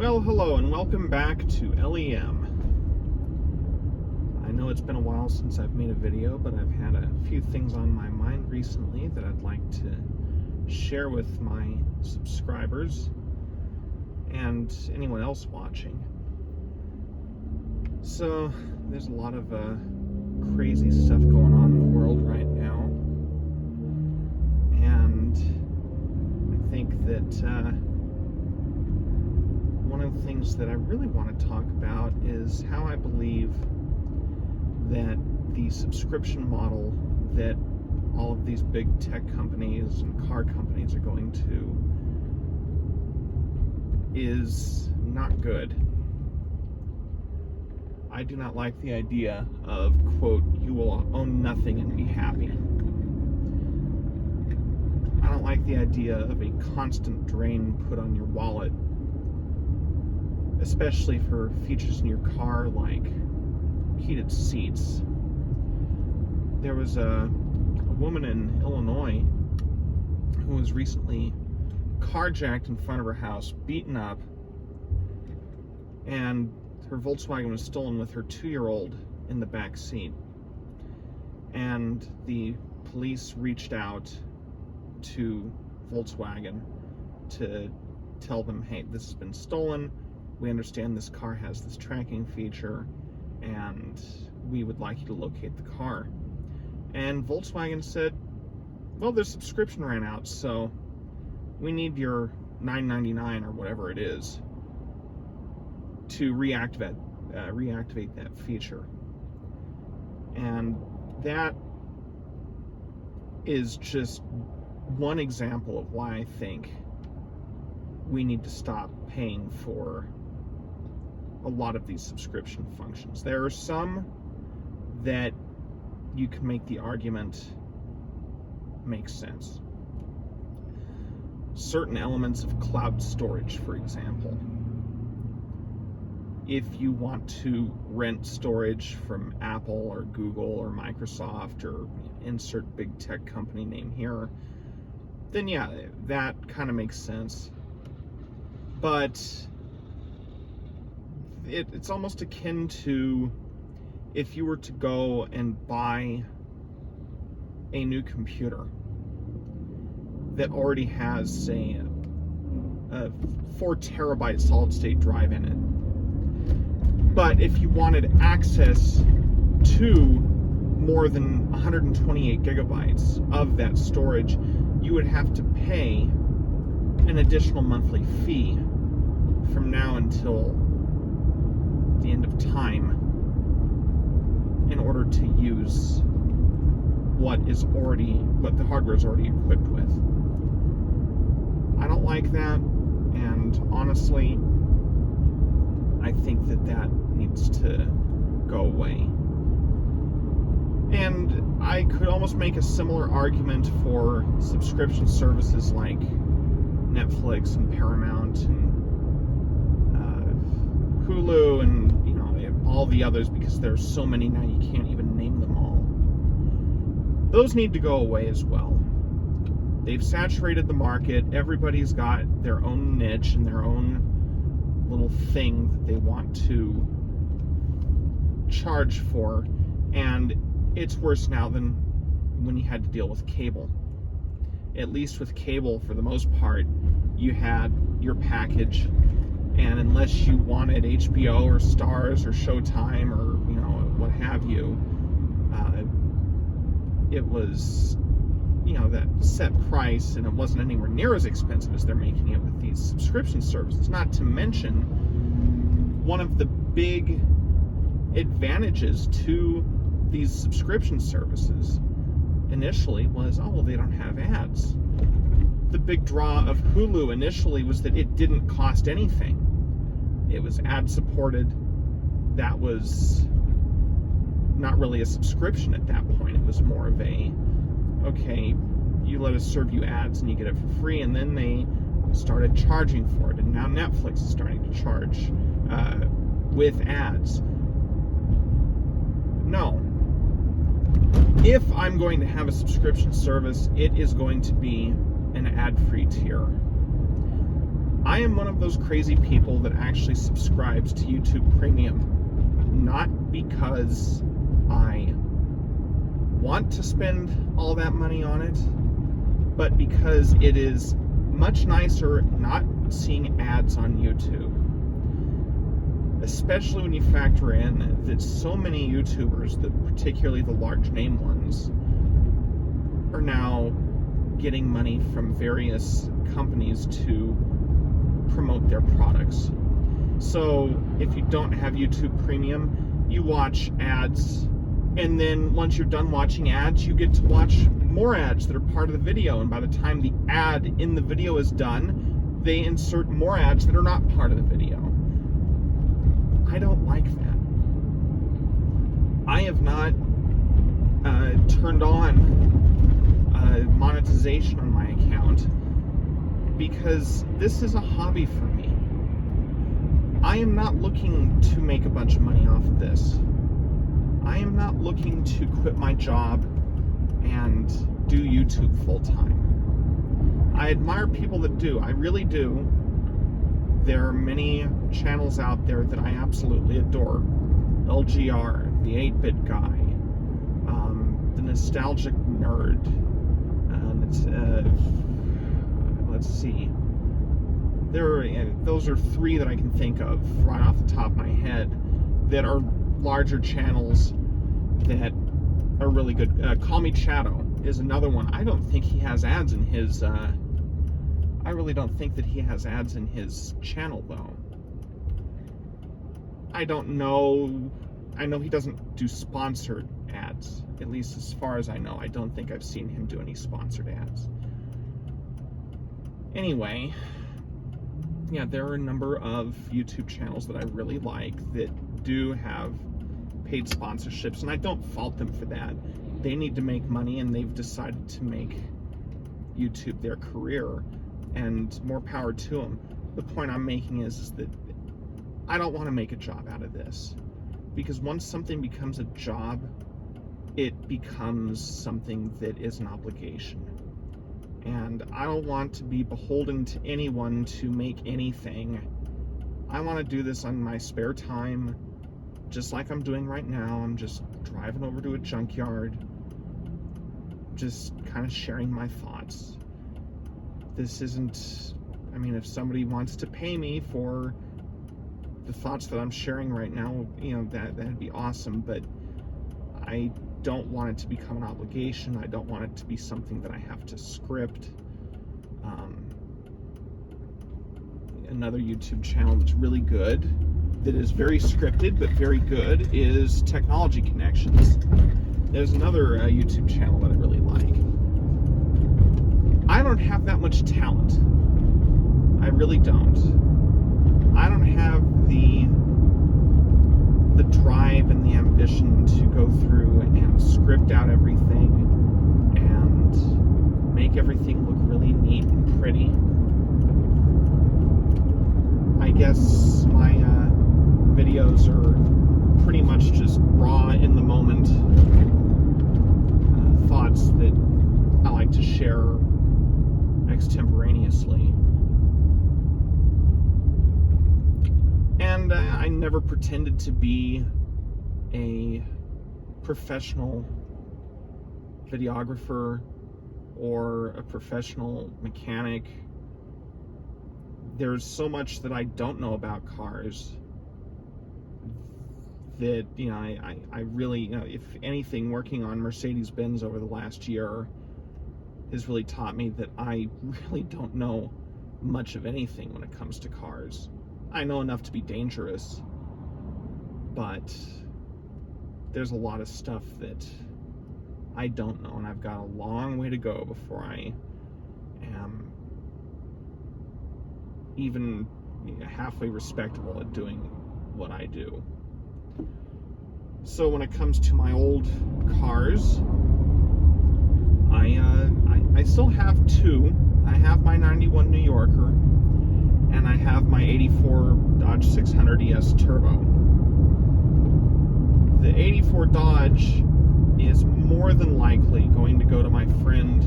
Well, hello and welcome back to LEM. I know it's been a while since I've made a video, but I've had a few things on my mind recently that I'd like to share with my subscribers and anyone else watching. So, there's a lot of crazy stuff going on in the world right now, and I think that one of the things that I really want to talk about is how I believe that the subscription model that all of these big tech companies and car companies are going to is not good. I do not like the idea of, quote, you will own nothing and be happy. I don't like the idea of a constant drain put on your wallet, especially for features in your car like heated seats. There was a woman in Illinois who was recently carjacked in front of her house, beaten up, and her Volkswagen was stolen with her 2-year-old in the back seat. And the police reached out to Volkswagen to tell them, hey, this has been stolen. We understand this car has this tracking feature, and we would like you to locate the car. And Volkswagen said, well, their subscription ran out, so we need your $9.99 or whatever it is to reactivate that feature. And that is just one example of why I think we need to stop paying for a lot of these subscription functions. There are some that you can make the argument make sense. Certain elements of cloud storage, for example. If you want to rent storage from Apple or Google or Microsoft or insert big tech company name here, then yeah, that kind of makes sense. But it's almost akin to if you were to go and buy a new computer that already has, say, a 4 terabyte solid state drive in it. But if you wanted access to more than 128 gigabytes of that storage, you would have to pay an additional monthly fee from now until the end of time in order to use what the hardware is already equipped with. I don't like that, and honestly, I think that needs to go away. And I could almost make a similar argument for subscription services like Netflix and Paramount and Hulu and all the others, because there's so many now you can't even name them all. Those need to go away as well. They've saturated the market. Everybody's got their own niche and their own little thing that they want to charge for, and it's worse now than when you had to deal with cable. At least with cable, for the most part, you had your package, and unless you wanted HBO or Stars or Showtime or what have you, it was that set price, and it wasn't anywhere near as expensive as they're making it with these subscription services. Not to mention, one of the big advantages to these subscription services initially was, they don't have ads. The big draw of Hulu initially was that it didn't cost anything. It was ad supported. That was not really a subscription at that point. It was more of okay, you let us serve you ads and you get it for free, and then they started charging for it, and now Netflix is starting to charge with ads. No. If I'm going to have a subscription service, it is going to be an ad-free tier. I am one of those crazy people that actually subscribes to YouTube Premium, not because I want to spend all that money on it, but because it is much nicer not seeing ads on YouTube. Especially when you factor in that so many YouTubers, particularly the large name ones, are now getting money from various companies to promote their products. So if you don't have YouTube Premium, you watch ads, and then once you're done watching ads, you get to watch more ads that are part of the video, and by the time the ad in the video is done, they insert more ads that are not part of the video. I don't like that. I have not turned on monetization on my account because this is a hobby for me. I am not looking to make a bunch of money off of this. I am not looking to quit my job and do YouTube full time. I admire people that do. I really do. There are many channels out there that I absolutely adore. LGR, the 8-Bit Guy, the Nostalgic Nerd, let's see. Those are three that I can think of right off the top of my head that are larger channels that are really good. Call Me Shadow is another one. I don't think he has ads in his I really don't think that he has ads in his channel though. I don't know. I know he doesn't do sponsored ads, at least as far as I know. I don't think I've seen him do any sponsored ads. Anyway, yeah, there are a number of YouTube channels that I really like that do have paid sponsorships, and I don't fault them for that. They need to make money, and they've decided to make YouTube their career, and more power to them. The point I'm making is that I don't want to make a job out of this, because once something becomes a job, it becomes something that is an obligation. And I don't want to be beholden to anyone to make anything. I want to do this on my spare time, just like I'm doing right now. I'm just driving over to a junkyard, just kind of sharing my thoughts. This isn't, I mean, if somebody wants to pay me for the thoughts that I'm sharing right now, you know, that'd be awesome, but I don't want it to become an obligation. I don't want it to be something that I have to script. Another YouTube channel that's really good, that is very scripted but very good, is Technology Connections. There's another YouTube channel that I really like. I don't have that much talent. I really don't. I don't have the drive and the ambition to go through and script out everything and make everything look really neat and pretty. I guess my videos are pretty much just raw, in the moment thoughts that I like to share extemporaneously. And I never pretended to be a professional videographer or a professional mechanic. There's so much that I don't know about cars that, you know, I really, you know, if anything, working on Mercedes-Benz over the last year has really taught me that I really don't know much of anything when it comes to cars. I know enough to be dangerous, but there's a lot of stuff that I don't know, and I've got a long way to go before I am even halfway respectable at doing what I do. So when it comes to my old cars, I still have two. I have my 91 New Yorker, and I have my 84 Dodge 600 ES Turbo. The 84 Dodge is more than likely going to go to my friend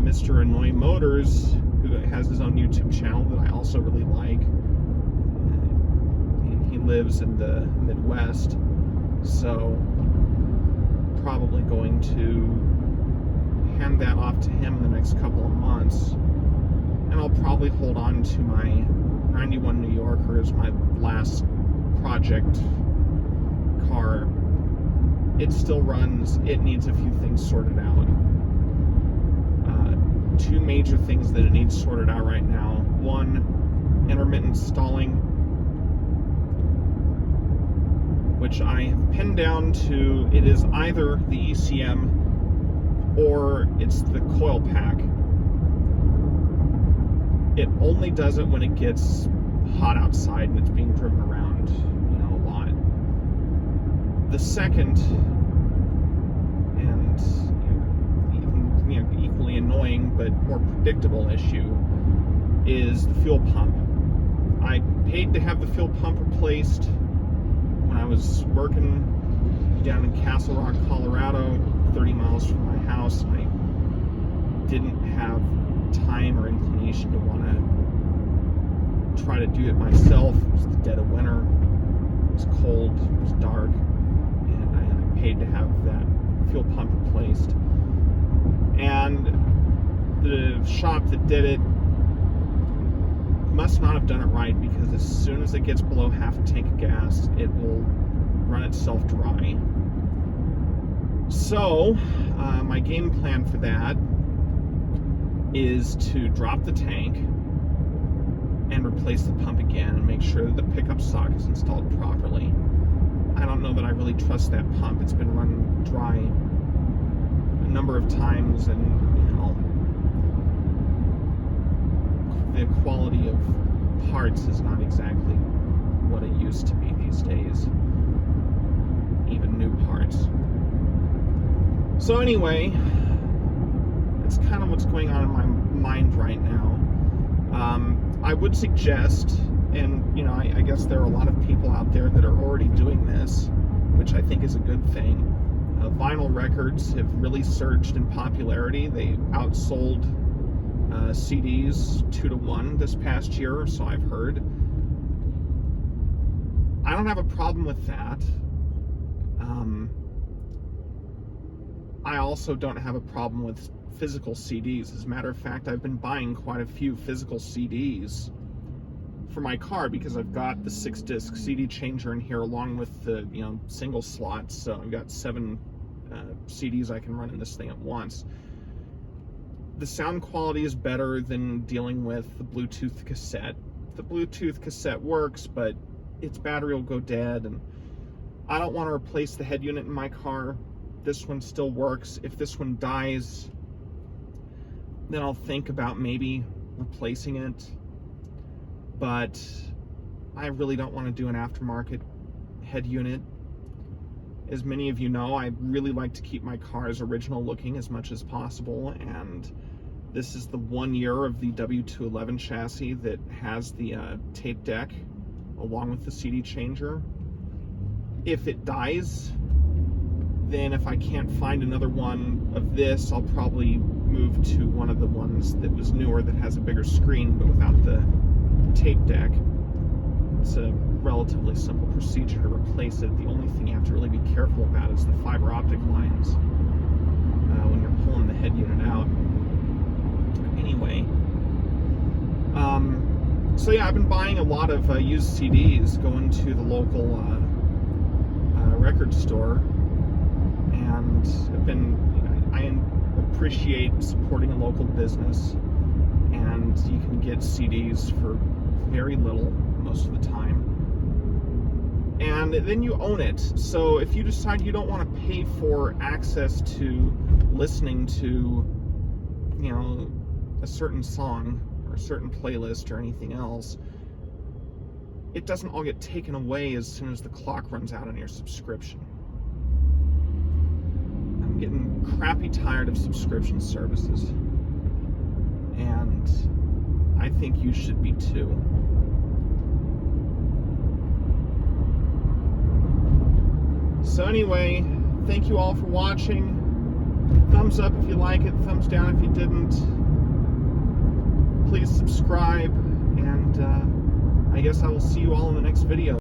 Mr. Annoy Motors, who has his own YouTube channel that I also really like. He lives in the Midwest, so probably going to hand that off to him in the next couple of months, and I'll probably hold on to my 91 New Yorker as my last project car. It still runs. It needs a few things sorted out. Two major things that it needs sorted out right now. One, intermittent stalling, which I have pinned down to, it is either the ECM or it's the coil pack. It only does it when it gets hot outside and it's being driven around, a lot. The second, and even equally annoying but more predictable issue, is the fuel pump. I paid to have the fuel pump replaced when I was working down in Castle Rock, Colorado, 30 miles from my house. I didn't have time or inclination to want to try to do it myself. It was the dead of winter. It was cold. It was dark. And I paid to have that fuel pump replaced. And the shop that did it must not have done it right, because as soon as it gets below half a tank of gas, it will run itself dry. So, my game plan for that is to drop the tank and replace the pump again and make sure that the pickup sock is installed properly. I don't know that I really trust that pump. It's been run dry a number of times, and the quality of parts is not exactly what it used to be these days, even new parts. So anyway, that's kind of what's going on in my mind right now. I would suggest, and I guess there are a lot of people out there that are already doing this, which I think is a good thing. Vinyl records have really surged in popularity. They outsold CDs 2-1 this past year, so I've heard. I don't have a problem with that. I also don't have a problem with physical CDs. As a matter of fact, I've been buying quite a few physical CDs for my car because I've got the 6-disc CD changer in here along with the single slots, so I've got 7 CDs I can run in this thing at once. The sound quality is better than dealing with the Bluetooth cassette. The Bluetooth cassette works, but its battery will go dead, and I don't want to replace the head unit in my car. This one still works. If this one dies, then I'll think about maybe replacing it, but I really don't want to do an aftermarket head unit. As many of you know, I really like to keep my cars original looking as much as possible, and this is the 1 year of the W211 chassis that has the tape deck along with the CD changer. If it dies, then if I can't find another one of this, I'll probably move to one of the ones that was newer that has a bigger screen but without the tape deck. It's a relatively simple procedure to replace it. The only thing you have to really be careful about is the fiber optic lines when you're pulling the head unit out. Anyway, so yeah, I've been buying a lot of used CDs, going to the local record store, and I appreciate supporting a local business, and you can get CDs for very little most of the time, and then you own it. So if you decide you don't want to pay for access to listening to a certain song or a certain playlist or anything else, it doesn't all get taken away as soon as the clock runs out on your subscription. I'm getting crappy tired of subscription services, and I think you should be too. So anyway, thank you all for watching. Thumbs up if you like it, thumbs down if you didn't. please subscribe, and I guess I will see you all in the next video.